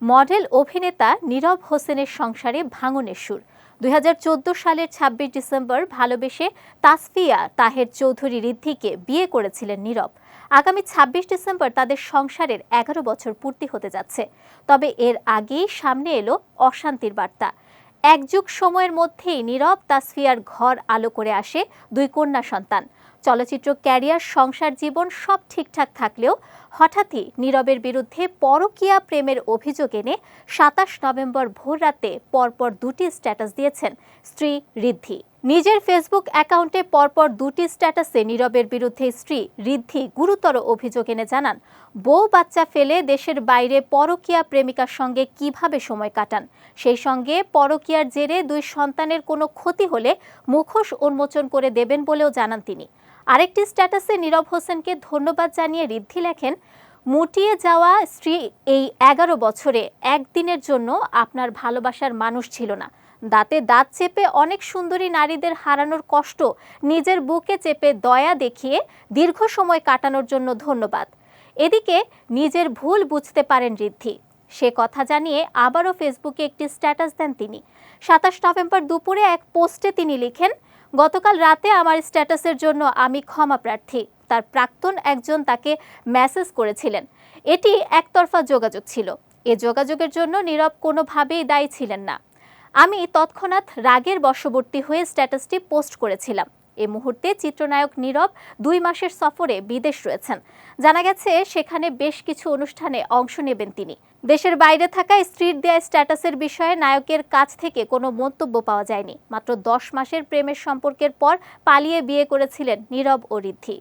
Model অভিনেতা নীরব হোসেনের সংসারে ভাঙনের সুর। 2014 সালের 26 ডিসেম্বর ভালোবেসে তাসফিয়া তাহের চৌধুরী ঋদ্ধিকে বিয়ে করেছিলেন নীরব। আগামী 26 ডিসেম্বর তাদের সংসারের 11 বছর পূর্তি হতে যাচ্ছে। তবে এর আগেই সামনে এলো অশান্তির বার্তা। এক যুগ সময়ের মধ্যেই নীরব তাসফিয়ার ঘর আলো করে আসে দুই কন্যা সন্তান। চলচ্চিত্র ক্যারিয়ার, সংসার জীবন সব ঠিকঠাক থাকলেও হঠাৎই নীরবের বিরুদ্ধে পরকীয়া প্রেমের অভিযোগ এনে 27 নভেম্বর ভোররাতে পরপর দুটি স্ট্যাটাস দিয়েছেন স্ত্রী ঋদ্ধি। নিজের ফেসবুক অ্যাকাউন্টে পরপর দুটি স্ট্যাটাসে নীরবের বিরুদ্ধে স্ত্রী ঋদ্ধি গুরুতর অভিযোগ এনে জানান, বউ বাচ্চা ফেলে দেশের বাইরে পরকীয়া প্রেমিকার সঙ্গে কিভাবে সময় কাটান, সেই সঙ্গে পরকীয়ার জেরে দুই সন্তানের কোনো ক্ষতি হলে মুখোশ উন্মোচন করে দেবেন বলেও জানান তিনি। আরেকটি স্ট্যাটাসে নীরব হোসেনকে ধন্যবাদ জানিয়ে ঋদ্ধি লেখেন, মুটিয়ে যাওয়া স্ত্রী এই 11 বছরে একদিনের জন্য আপনার ভালোবাসার মানুষ ছিল না। দাঁতে দাঁত চেপে অনেক সুন্দরী নারীদের হারানোর কষ্ট নিজের বুকে চেপে দয়া দেখিয়ে দীর্ঘ সময় কাটানোর জন্য ধন্যবাদ। এদিকে নিজের ভুল বুঝতে পারেন ঋদ্ধি, সে কথা জানিয়ে আবারও ফেসবুকে একটি স্ট্যাটাস দেন তিনি। 27 নভেম্বর দুপুরে এক পোস্টে তিনি লিখেন, গতকাল রাতে আমার স্ট্যাটাসের জন্য আমি ক্ষমা প্রার্থী। তার প্রাক্তন একজন তাকে মেসেজ করেছিলেন। এটি একতরফা যোগাযোগ ছিল। এ যোগাযোগের জন্য নীরব কোনোভাবেই দায়ী ছিলেন না। আমি তৎক্ষণাৎ রাগের বশবর্তী হয়ে স্ট্যাটাসটি পোস্ট করেছিলাম। এ মুহূর্তে চিত্রনায়ক নীরব 2 মাসের সফরে বিদেশ রয়েছেন। জানা গেছে সেখানে বেশ কিছু অনুষ্ঠানে অংশ নেবেন তিনি। দেশের বাইরে থাকা স্ত্রীর দেয়া স্ট্যাটাসের বিষয়ে নায়কের কাছ থেকে কোনো মন্তব্য পাওয়া যায়নি। মাত্র 10 মাসের প্রেমের সম্পর্কের পর পালিয়ে বিয়ে করেছিলেন নীরব ও ঋদ্ধি।